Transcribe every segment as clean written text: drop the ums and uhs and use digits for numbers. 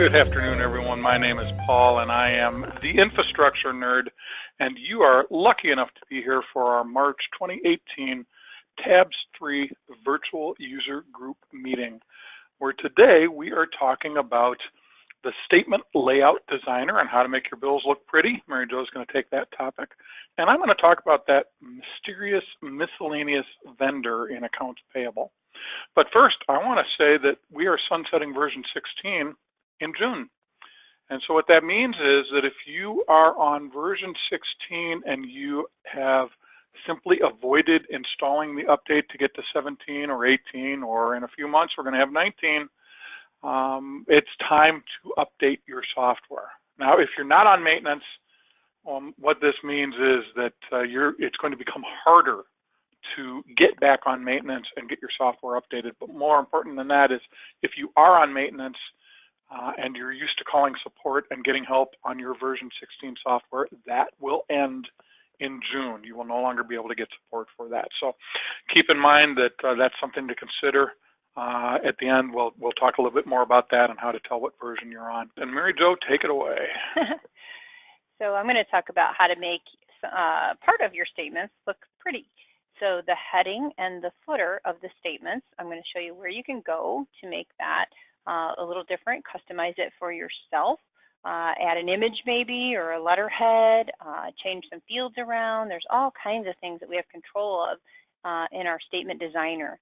Good afternoon, everyone. My name is Paul, and I am the infrastructure nerd, and you are lucky enough to be here for our March 2018 Tabs3 virtual user group meeting, where today we are talking about the statement layout designer and how to make your bills look pretty. Mary Jo is going to take that topic, and I'm going to talk about that mysterious miscellaneous vendor in Accounts Payable. But first, I want to say that we are sunsetting version 16 in June. And so what that means is that if you are on version 16 and you have simply avoided installing the update to get to 17 or 18, or in a few months we're going to have 19, it's time to update your software. Now, if you're not on maintenance, what this means is that it's going to become harder to get back on maintenance and get your software updated. But more important than that is if you are on maintenance and you're used to calling support and getting help on your version 16 software, that will end in June. You will no longer be able to get support for that. So keep in mind that that's something to consider. At the end, we'll talk a little bit more about that and how to tell what version you're on. And Mary Jo, take it away. So I'm going to talk about how to make part of your statements look pretty. So the heading and the footer of the statements, I'm going to show you where you can go to make that a little different, customize it for yourself, add an image maybe or a letterhead, change some fields around. There's all kinds of things that we have control of in our statement designer.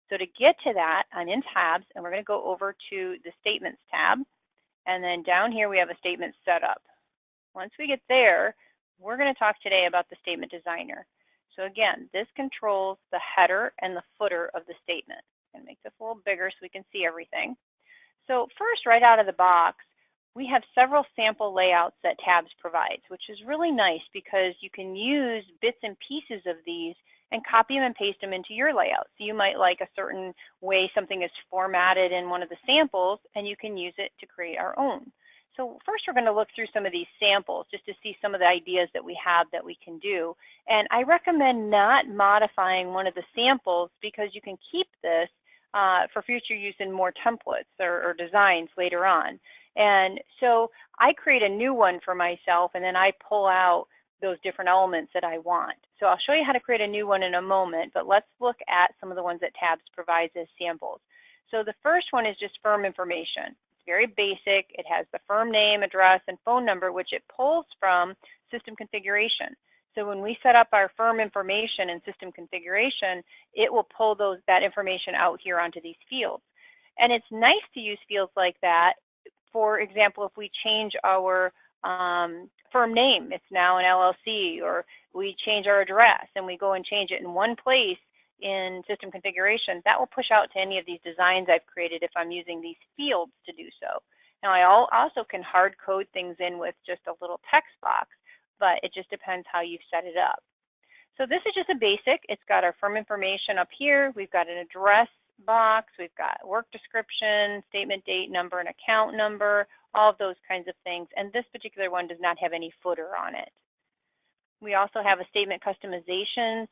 So to get to that, I'm in Tabs, and we're going to go over to the Statements tab, and then down here we have a statement setup. Once we get there, we're going to talk today about the statement designer. So again, this controls the header and the footer of the statement. I'm going to make this a little bigger so we can see everything. So first, right out of the box, we have several sample layouts that Tabs provides, which is really nice because you can use bits and pieces of these and copy them and paste them into your layout. So you might like a certain way something is formatted in one of the samples, and you can use it to create our own. So first we're going to look through some of these samples just to see some of the ideas that we have that we can do. And I recommend not modifying one of the samples because you can keep this for future use in more templates or designs later on. And so I create a new one for myself, and then I pull out those different elements that I want. So I'll show you how to create a new one in a moment, but let's look at some of the ones that Tabs provides as samples. So the first one is just firm information. It's very basic. It has the firm name, address, and phone number, which it pulls from system configuration. So when we set up our firm information in system configuration, it will pull that information out here onto these fields. And it's nice to use fields like that. For example, if we change our firm name, it's now an LLC, or we change our address and we go and change it in one place in system configuration, that will push out to any of these designs I've created if I'm using these fields to do so. Now I also can hard code things in with just a little text box, but it just depends how you've set it up. So this is just a basic. It's got our firm information up here. We've got an address box. We've got work description, statement date number, and account number, all of those kinds of things. And this particular one does not have any footer on it. We also have a statement customization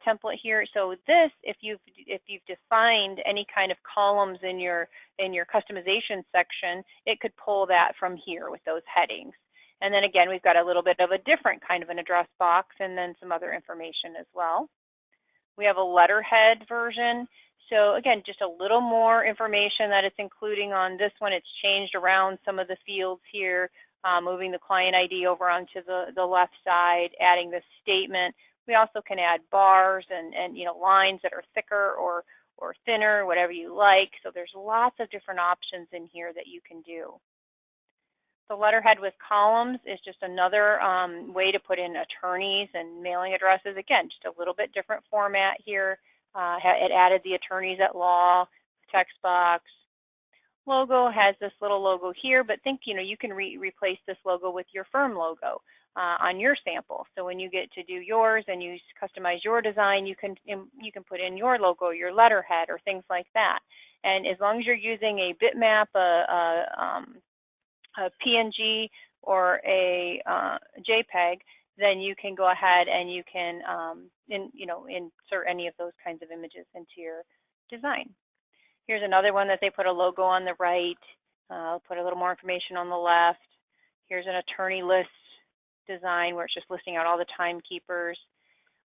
template here. So this, if you've defined any kind of columns in your customization section, it could pull that from here with those headings. And then again, we've got a little bit of a different kind of an address box and then some other information as well. We have a letterhead version. So again, just a little more information that it's including on this one. It's changed around some of the fields here, moving the client ID over onto the left side, adding the statement. We also can add bars and lines that are thicker or thinner, whatever you like. So there's lots of different options in here that you can do. The letterhead with columns is just another way to put in attorneys and mailing addresses. Again, just a little bit different format here. It added the attorneys at law, text box. Logo has this little logo here, but think, you can replace this logo with your firm logo on your sample. So when you get to do yours and you customize your design, you can put in your logo, your letterhead, or things like that. And as long as you're using a bitmap, a PNG, or a JPEG, then you can go ahead and you can insert any of those kinds of images into your design. Here's another one that they put a logo on the right. I'll put a little more information on the left. Here's an attorney list design where it's just listing out all the timekeepers.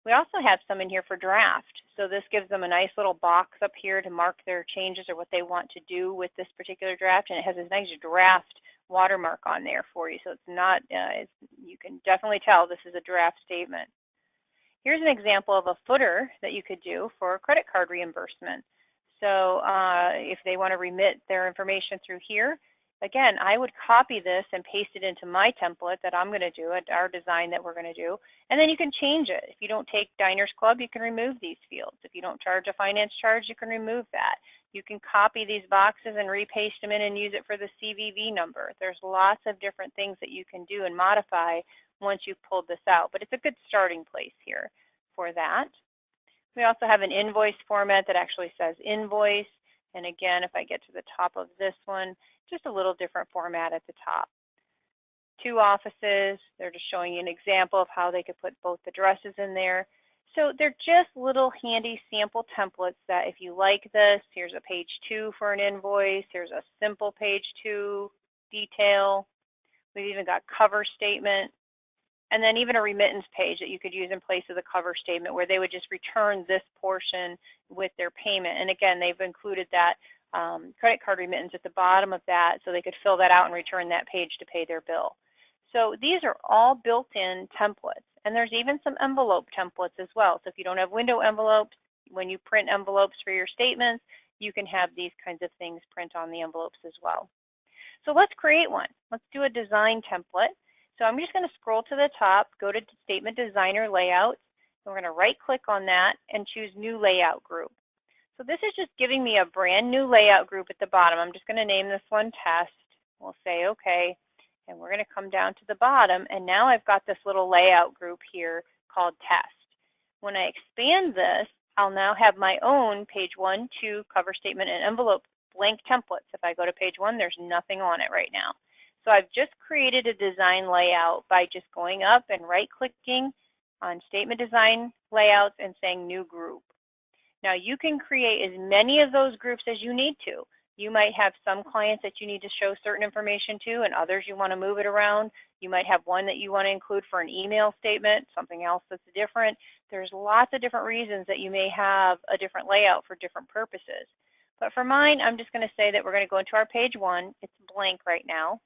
We also have some in here for draft. So this gives them a nice little box up here to mark their changes or what they want to do with this particular draft. And it has this nice draft watermark on there for you. So it's not, you can definitely tell this is a draft statement. Here's an example of a footer that you could do for credit card reimbursement. So if they want to remit their information through here, again, I would copy this and paste it into my template that I'm going to do, our design that we're going to do, and then you can change it. If you don't take Diners Club, you can remove these fields. If you don't charge a finance charge, you can remove that. You can copy these boxes and repaste them in and use it for the CVV number. There's lots of different things that you can do and modify once you've pulled this out, but it's a good starting place here for that. We also have an invoice format that actually says invoice. And again, if I get to the top of this one, just a little different format at the top. 2 offices, they're just showing you an example of how they could put both addresses in there. So they're just little handy sample templates that if you like this, here's a page 2 for an invoice, here's a simple page 2 detail. We've even got cover statement. And then even a remittance page that you could use in place of the cover statement where they would just return this portion with their payment. And again, they've included that credit card remittance at the bottom of that so they could fill that out and return that page to pay their bill. So these are all built-in templates. And there's even some envelope templates as well. So if you don't have window envelopes, when you print envelopes for your statements, you can have these kinds of things print on the envelopes as well. So let's create one. Let's do a design template. So I'm just going to scroll to the top, go to Statement Designer Layout. We're going to right-click on that and choose New Layout Group. So this is just giving me a brand new layout group at the bottom. I'm just going to name this one Test. We'll say OK. And we're going to come down to the bottom. And now I've got this little layout group here called Test. When I expand this, I'll now have my own page 1, 2, cover statement, and envelope blank templates. If I go to page 1, there's nothing on it right now. So I've just created a design layout by just going up and right-clicking on Statement Design Layouts and saying New Group. Now you can create as many of those groups as you need to. You might have some clients that you need to show certain information to and others you want to move it around. You might have one that you want to include for an email statement, something else that's different. There's lots of different reasons that you may have a different layout for different purposes. But for mine, I'm just going to say that we're going to go into our page 1. It's blank right now.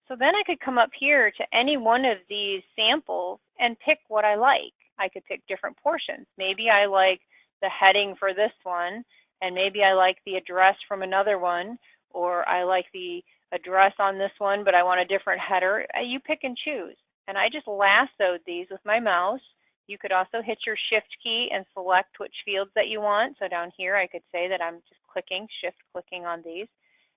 So then I could come up here to any one of these samples and pick what I like. I could pick different portions. Maybe I like the heading for this one, and maybe I like the address from another one, or I like the address on this one, but I want a different header. You pick and choose. And I just lassoed these with my mouse. You could also hit your Shift key and select which fields that you want. So down here, I could say that I'm just clicking, Shift clicking on these.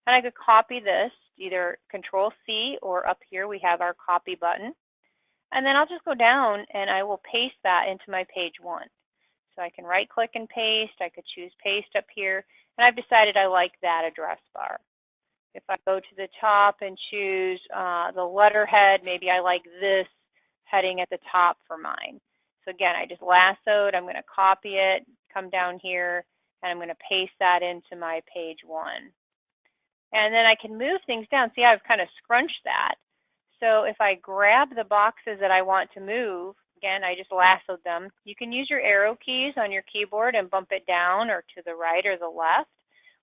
And I could copy this, either Control-C, or up here we have our copy button. And then I'll just go down and I will paste that into my page 1. So I can right-click and paste. I could choose Paste up here. And I've decided I like that address bar. If I go to the top and choose the letterhead, maybe I like this heading at the top for mine. So again, I just lassoed. I'm going to copy it, come down here, and I'm going to paste that into my page 1. And then I can move things down. See, I've kind of scrunched that. So if I grab the boxes that I want to move, again, I just lassoed them. You can use your arrow keys on your keyboard and bump it down or to the right or the left,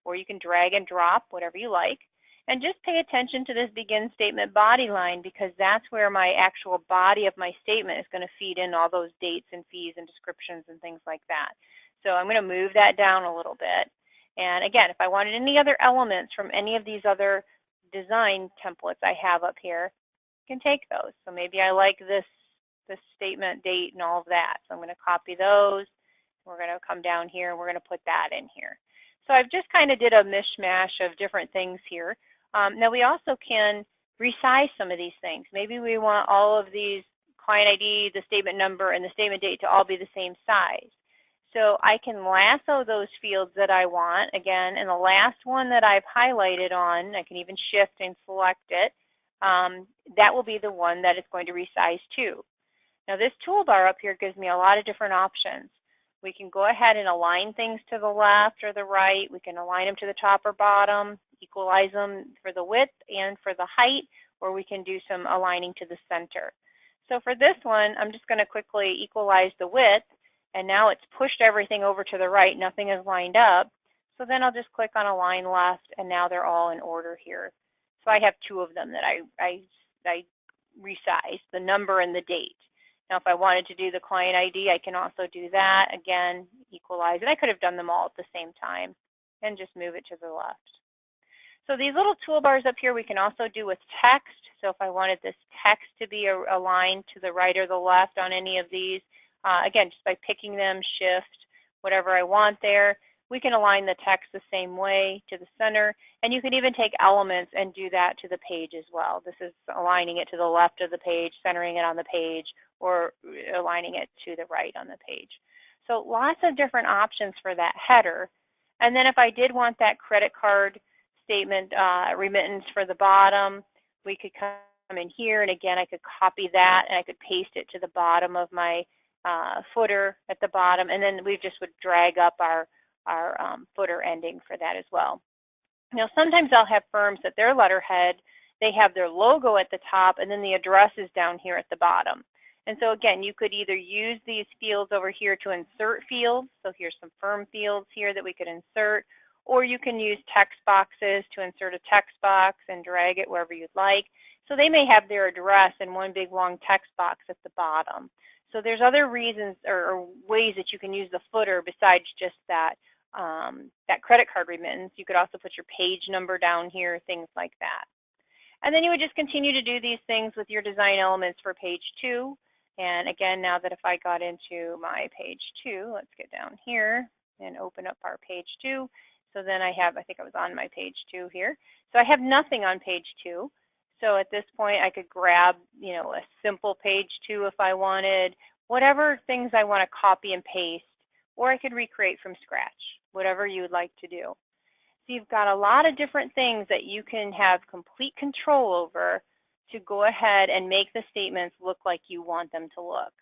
or you can drag and drop, whatever you like. And just pay attention to this begin statement body line because that's where my actual body of my statement is going to feed in all those dates and fees and descriptions and things like that. So I'm going to move that down a little bit. And again, if I wanted any other elements from any of these other design templates I have up here, I can take those. So maybe I like this statement date and all of that. So I'm going to copy those. We're going to come down here and we're going to put that in here. So I've just kind of did a mishmash of different things here. Now we also can resize some of these things. Maybe we want all of these client ID, the statement number, and the statement date to all be the same size. So I can lasso those fields that I want. Again, and the last one that I've highlighted on, I can even shift and select it. That will be the one that it's going to resize to. Now this toolbar up here gives me a lot of different options. We can go ahead and align things to the left or the right. We can align them to the top or bottom. equalize them for the width and for the height, or we can do some aligning to the center. So for this one, I'm just going to quickly equalize the width, and now it's pushed everything over to the right. Nothing is lined up. So then I'll just click on Align Left, and now they're all in order here. So I have two of them that I resized, the number and the date. Now, if I wanted to do the client ID, I can also do that. Again, equalize. And I could have done them all at the same time and just move it to the left. So these little toolbars up here we can also do with text. So if I wanted this text to be aligned to the right or the left on any of these, again, just by picking them, Shift, whatever I want there, we can align the text the same way to the center. And you can even take elements and do that to the page as well. This is aligning it to the left of the page, centering it on the page, or aligning it to the right on the page. So lots of different options for that header. And then if I did want that credit card statement remittance for the bottom, we could come in here, and again, I could copy that and I could paste it to the bottom of my footer at the bottom, and then we just would drag up our footer ending for that as well. Now, sometimes I'll have firms that their letterhead, they have their logo at the top and then the address is down here at the bottom. And so again, you could either use these fields over here to insert fields. So here's some firm fields here that we could insert, or you can use text boxes to insert a text box and drag it wherever you'd like. So they may have their address in one big long text box at the bottom. So there's other reasons or ways that you can use the footer besides just that, that credit card remittance. You could also put your page number down here, things like that. And then you would just continue to do these things with your design elements for page 2. And again, now that if I got into my page 2, let's get down here and open up our page 2. So then I think I was on my page 2 here. So I have nothing on page 2. So at this point, I could grab, a simple page 2 if I wanted, whatever things I want to copy and paste, or I could recreate from scratch, whatever you would like to do. So you've got a lot of different things that you can have complete control over to go ahead and make the statements look like you want them to look.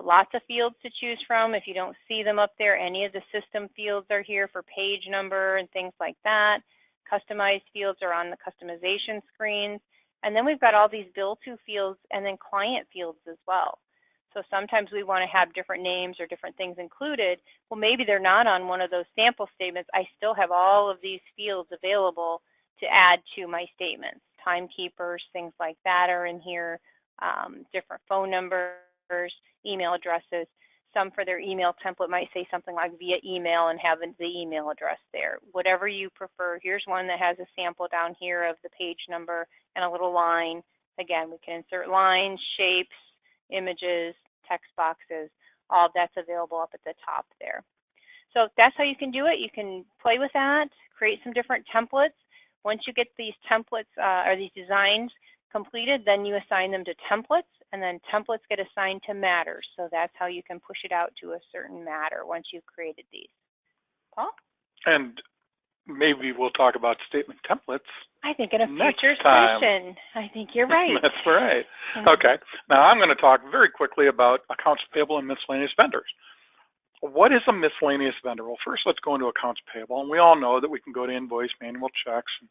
Lots of fields to choose from. If you don't see them up there, any of the system fields are here for page number and things like that. Customized fields are on the customization screens. And then we've got all these bill to fields and then client fields as well. So sometimes we want to have different names or different things included. Well, maybe they're not on one of those sample statements. I still have all of these fields available to add to my statements. Timekeepers, things like that are in here, different phone numbers, email addresses. Some for their email template might say something like via email and have the email address there. Whatever you prefer. Here's one that has a sample down here of the page number and a little line. Again, we can insert lines, shapes, images, text boxes. All of that's available up at the top there. So that's how you can do it. You can play with that, create some different templates. Once you get these templates or these designs completed, then you assign them to templates, and then templates get assigned to matters. So that's how you can push it out to a certain matter once you've created these. Paul? And maybe we'll talk about statement templates. I think in a future time. session. I think you're right. That's right. Okay. Now I'm going to talk very quickly about accounts payable and miscellaneous vendors. What is a miscellaneous vendor? Well, first let's go into accounts payable. And we all know that we can go to invoice, manual checks, and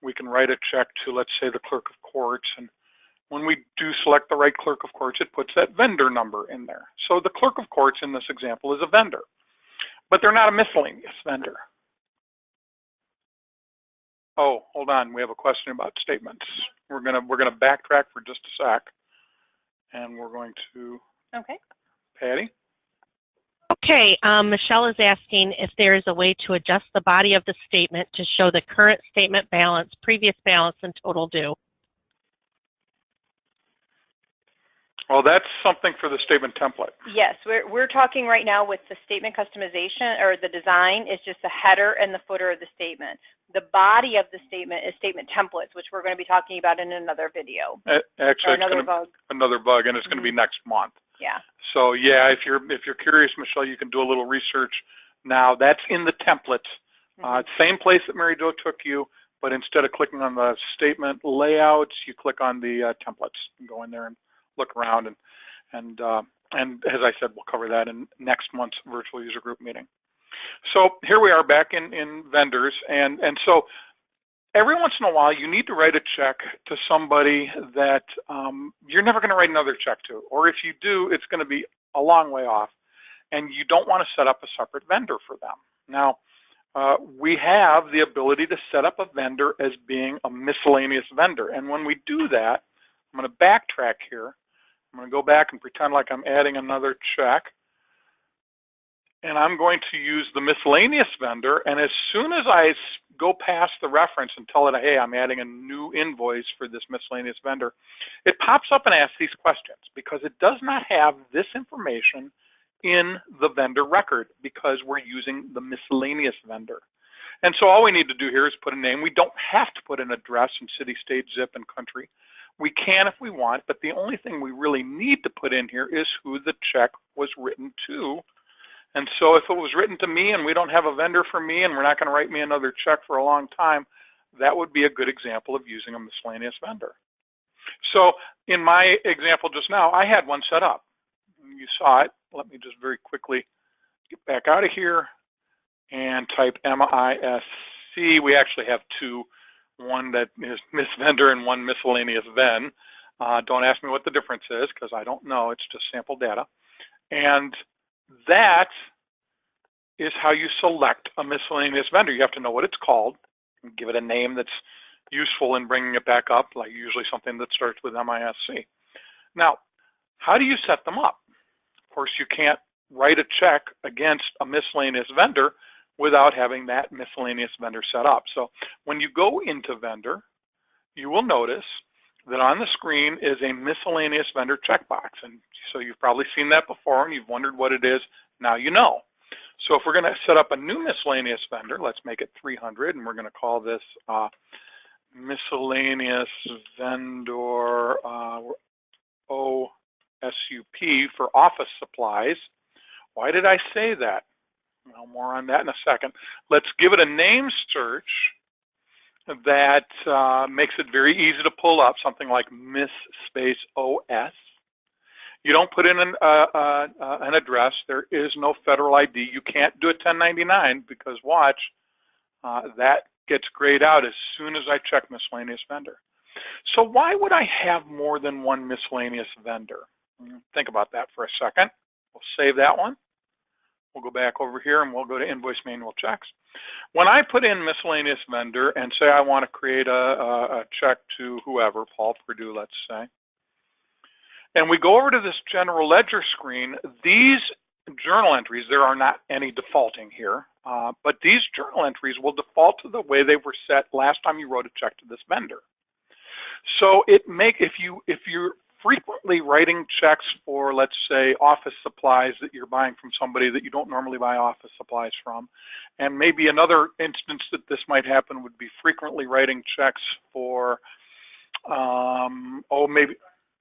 we can write a check to, let's say, the clerk of courts. And when we do select the right clerk of courts, it puts that vendor number in there. So the clerk of courts in this example is a vendor, but they're not a miscellaneous vendor. Oh, hold on. We have a question about statements. We're gonna backtrack for just a sec, and we're going to. Okay. Patty. Okay, Michelle is asking if there is a way to adjust the body of the statement to show the current statement balance, previous balance, and total due. Well, that's something for the statement template. Yes, we're talking right now with the statement customization, or the design is just the header and the footer of the statement. The body of the statement is statement templates, which we're going to be talking about in another video. Actually, another bug. Another bug, and it's going to be next month. Yeah. So yeah, if you're curious, Michelle, you can do a little research now. That's in the templates. Same place that Mary Jo took you, but instead of clicking on the statement layouts, you click on the templates and go in there and look around. And as I said, we'll cover that in next month's virtual user group meeting. So here we are back in vendors, and so every once in a while, you need to write a check to somebody that you're never going to write another check to. Or if you do, it's going to be a long way off. And you don't want to set up a separate vendor for them. Now, we have the ability to set up a vendor as being a miscellaneous vendor. And when we do that, I'm going to backtrack here. I'm going to go back and pretend like I'm adding another check. And I'm going to use the miscellaneous vendor. And as soon as I go past the reference and tell it, hey, I'm adding a new invoice for this miscellaneous vendor, it pops up and asks these questions because it does not have this information in the vendor record because we're using the miscellaneous vendor. And so all we need to do here is put a name. We don't have to put an address and city, state, zip, and country. We can if we want, but the only thing we really need to put in here is who the check was written to. And so if it was written to me and we don't have a vendor for me and we're not going to write me another check for a long time, that would be a good example of using a miscellaneous vendor. So in my example just now, I had one set up. You saw it. Let me just very quickly get back out of here and type MISC. We actually have two, one that is Misc Vendor and one miscellaneous ven. Don't ask me what the difference is because I don't know. It's just sample data. And that is how you select a miscellaneous vendor. You have to know what it's called and give it a name that's useful in bringing it back up, like usually something that starts with MISC. Now, how do you set them up? Of course, you can't write a check against a miscellaneous vendor without having that miscellaneous vendor set up. So when you go into vendor, you will notice that on the screen is a miscellaneous vendor checkbox. And so you've probably seen that before and you've wondered what it is. Now you know. So if we're going to set up a new miscellaneous vendor, let's make it 300 and we're going to call this miscellaneous vendor OSUP for office supplies. Why did I say that? Well, more on that in a second. Let's give it a name search that makes it very easy to pull up, something like Miss space OS. You don't put in an address. There is no federal ID. You can't do a 1099 because watch, that gets grayed out as soon as I check miscellaneous vendor. So why would I have more than one miscellaneous vendor? Think about that for a second. We'll save that one. We'll go back over here and we'll go to invoice manual checks. When I put in miscellaneous vendor and say I want to create a check to whoever, Paul Purdue, let's say, and we go over to this general ledger screen, these journal entries, there are not any defaulting here, but these journal entries will default to the way they were set last time you wrote a check to this vendor. So if you're frequently writing checks for, let's say, office supplies that you're buying from somebody that you don't normally buy office supplies from, and maybe another instance that this might happen would be frequently writing checks for, maybe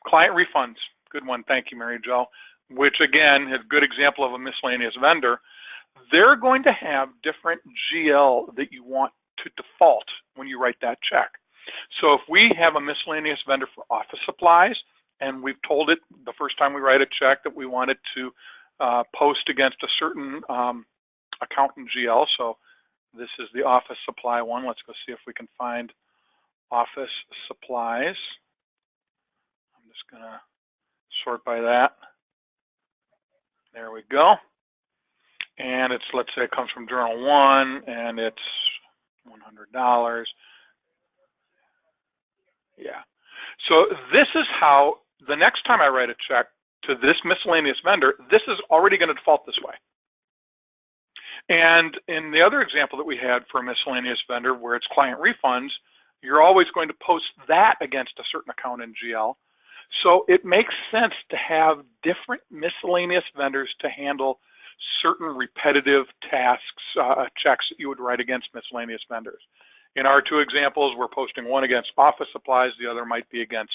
client refunds. Good one, thank you, Mary Jo, which again is a good example of a miscellaneous vendor. They're going to have different GL that you want to default when you write that check. So if we have a miscellaneous vendor for office supplies, and we've told it the first time we write a check that we want it to post against a certain account in GL. So this is the office supply one. Let's go see if we can find office supplies. I'm just going to sort by that. There we go. And it's, let's say it comes from Journal 1 and it's $100. Yeah. So this is how the next time I write a check to this miscellaneous vendor, this is already going to default this way. And in the other example that we had for a miscellaneous vendor where it's client refunds, you're always going to post that against a certain account in GL. So it makes sense to have different miscellaneous vendors to handle certain repetitive tasks, checks that you would write against miscellaneous vendors. In our two examples, we're posting one against office supplies, the other might be against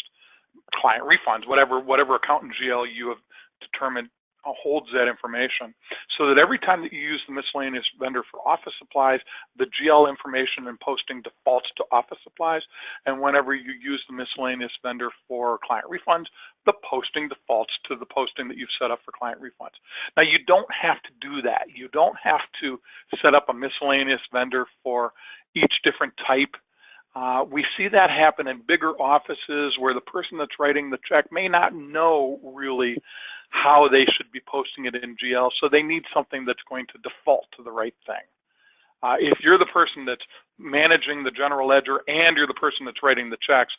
client refunds, whatever account in GL you have determined holds that information, so that every time that you use the miscellaneous vendor for office supplies, the GL information and posting defaults to office supplies, and whenever you use the miscellaneous vendor for client refunds, the posting defaults to the posting that you've set up for client refunds. Now, you don't have to do that. You don't have to set up a miscellaneous vendor for each different type. We see that happen in bigger offices where the person that's writing the check may not know really how they should be posting it in GL, so they need something that's going to default to the right thing. If you're the person that's managing the general ledger and you're the person that's writing the checks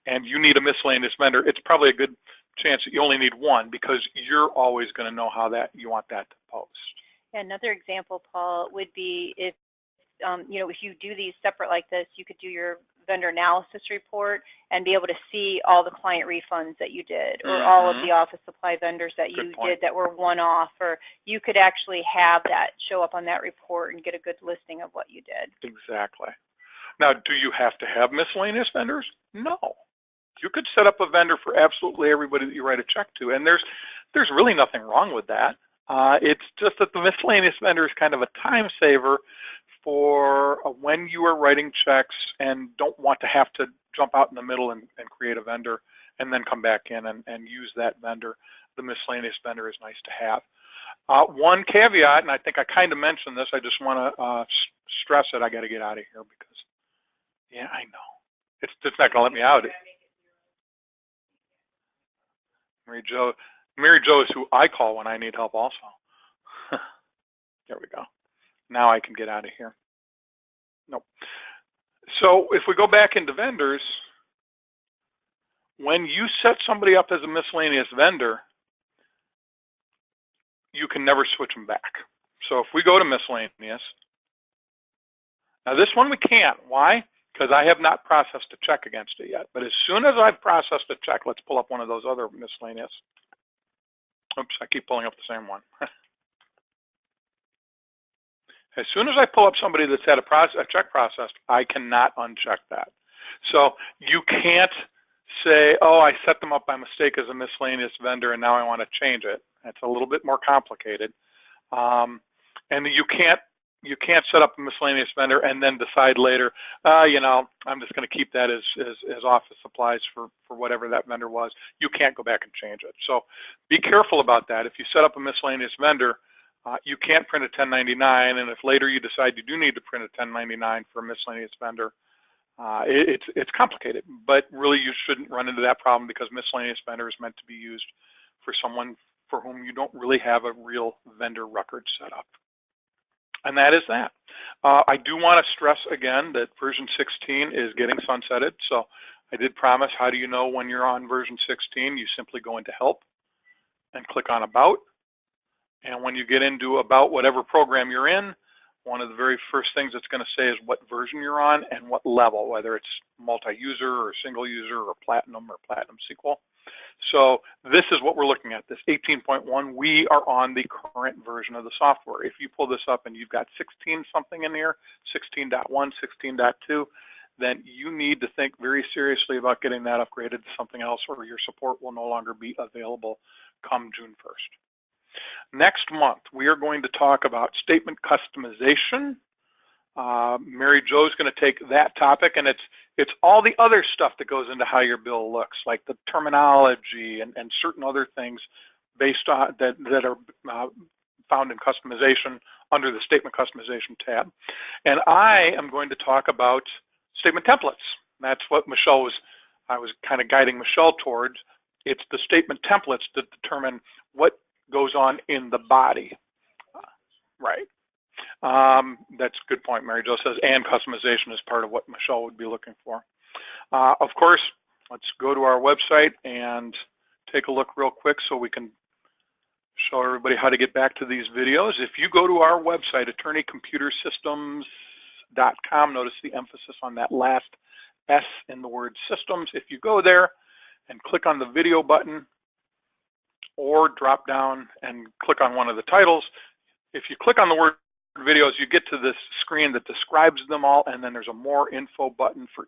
and you need a miscellaneous vendor, it's probably a good chance that you only need one because you're always going to know how that you want that to post. Another example, Paul, would be if if you do these separate like this, you could do your vendor analysis report and be able to see all the client refunds that you did, or all of the office supply vendors that you did that were one-off, or you could actually have that show up on that report and get a good listing of what you did. Exactly. Now, do you have to have miscellaneous vendors? No. You could set up a vendor for absolutely everybody that you write a check to, and there's really nothing wrong with that. It's just that the miscellaneous vendor is kind of a time saver for when you are writing checks and don't want to have to jump out in the middle and create a vendor and then come back in and use that vendor. The miscellaneous vendor is nice to have. One caveat, and I think I kind of mentioned this, I just want to stress it. I got to get out of here because, yeah, I know. It's not going to let me out. Mary Jo is who I call when I need help also. There we go. Now I can get out of here. Nope. So if we go back into vendors, when you set somebody up as a miscellaneous vendor, you can never switch them back. So if we go to miscellaneous, now this one we can't. Why? Because I have not processed a check against it yet. But as soon as I've processed a check, let's pull up one of those other miscellaneous. Oops, I keep pulling up the same one. As soon as I pull up somebody that's had a check processed, I cannot uncheck that. So you can't say, oh, I set them up by mistake as a miscellaneous vendor and now I want to change it. That's a little bit more complicated. And you can't set up a miscellaneous vendor and then decide later, I'm just going to keep that as office supplies for whatever that vendor was. You can't go back and change it. So be careful about that. If you set up a miscellaneous vendor, you can't print a 1099, and if later you decide you do need to print a 1099 for a miscellaneous vendor, it's complicated. But really, you shouldn't run into that problem because miscellaneous vendor is meant to be used for someone for whom you don't really have a real vendor record set up. And that is that. I do want to stress again that version 16 is getting sunsetted. So I did promise, how do you know when you're on version 16? You simply go into Help and click on About. And when you get into About whatever program you're in, one of the very first things it's going to say is what version you're on and what level, whether it's multi-user or single user or Platinum SQL. So this is what we're looking at, this 18.1. We are on the current version of the software. If you pull this up and you've got 16 something in here, 16.1, 16.2, then you need to think very seriously about getting that upgraded to something else, or your support will no longer be available come June 1st. Next month, we are going to talk about statement customization. Mary Jo is going to take that topic, and it's all the other stuff that goes into how your bill looks, like the terminology and certain other things based on that are found in customization under the statement customization tab. And I am going to talk about statement templates. That's what I was kind of guiding Michelle towards. It's the statement templates that determine what goes on in the body. Right. That's a good point, Mary Jo says, and customization is part of what Michelle would be looking for. Of course, let's go to our website and take a look real quick so we can show everybody how to get back to these videos. If you go to our website, attorneycomputersystems.com, notice the emphasis on that last S in the word systems. If you go there and click on the video button, or drop down and click on one of the titles. If you click on the word videos, you get to this screen that describes them all, and then there's a more info button for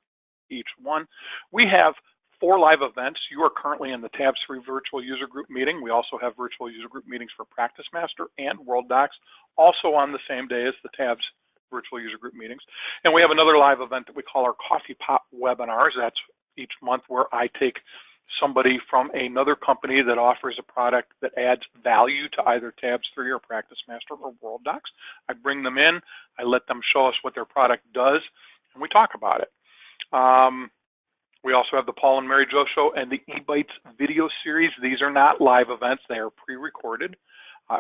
each one. We have 4 live events. You are currently in the Tabs3 virtual user group meeting. We also have virtual user group meetings for Practice Master and World Docs, also on the same day as the Tabs virtual user group meetings. And we have another live event that we call our Coffee Pot webinars. That's each month where I take somebody from another company that offers a product that adds value to either Tabs3 or Practice Master or World Docs. I bring them in, I let them show us what their product does, and we talk about it. We also have the Paul and Mary Jo Show and the eBites video series. These are not live events. They are pre-recorded.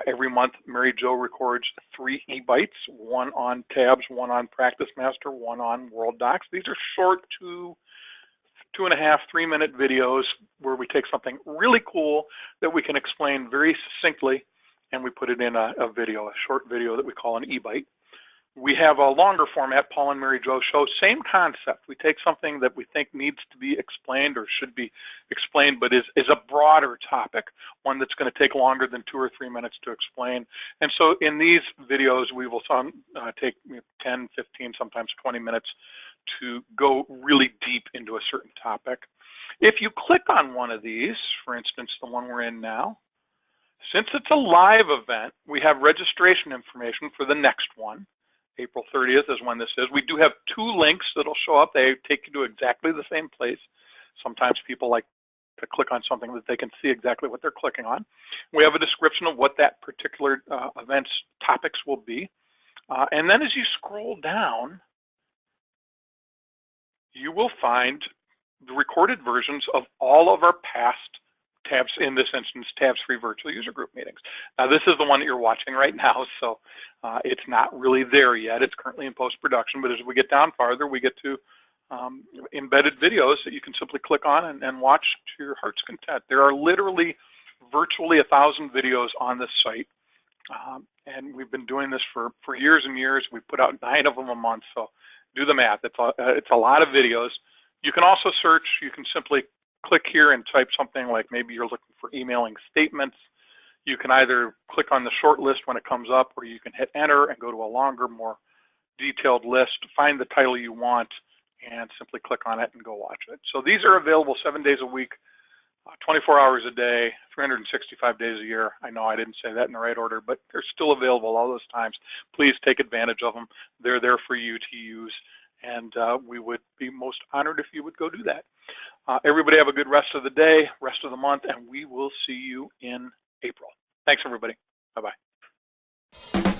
Every month, Mary Jo records 3 eBites, one on Tabs, one on Practice Master, one on World Docs. These are short 2.5, 3-minute videos where we take something really cool that we can explain very succinctly, and we put it in a video, a short video that we call an eBite. We have a longer format, Paul and Mary Jo Show, same concept. We take something that we think needs to be explained or should be explained, but is a broader topic, one that's going to take longer than 2 or 3 minutes to explain. And so in these videos, we will take 10, 15, sometimes 20 minutes to go really deep into a certain topic. If you click on one of these, for instance, the one we're in now, since it's a live event, we have registration information for the next one. April 30th is when this is. We do have 2 links that'll show up. They take you to exactly the same place. Sometimes people like to click on something that they can see exactly what they're clicking on. We have a description of what that particular event's topics will be. And then as you scroll down, you will find the recorded versions of all of our past Tabs, in this instance, Tabs3 virtual user group meetings. Now, this is the one that you're watching right now, so it's not really there yet. It's currently in post-production, but as we get down farther, we get to embedded videos that you can simply click on and watch to your heart's content. There are literally virtually 1,000 videos on this site, and we've been doing this for years and years. We put out 9 of them a month, so do the math. It's a lot of videos. You can also search. You can simply click here and type something like maybe you're looking for emailing statements. You can either click on the short list when it comes up, or you can hit enter and go to a longer, more detailed list, find the title you want, and simply click on it and go watch it. So these are available 7 days a week, 24 hours a day, 365 days a year. I know I didn't say that in the right order, but they're still available all those times. Please take advantage of them. They're there for you to use, and we would be most honored if you would go do that. Everybody have a good rest of the day, rest of the month, and we will see you in April. Thanks, everybody. Bye-bye.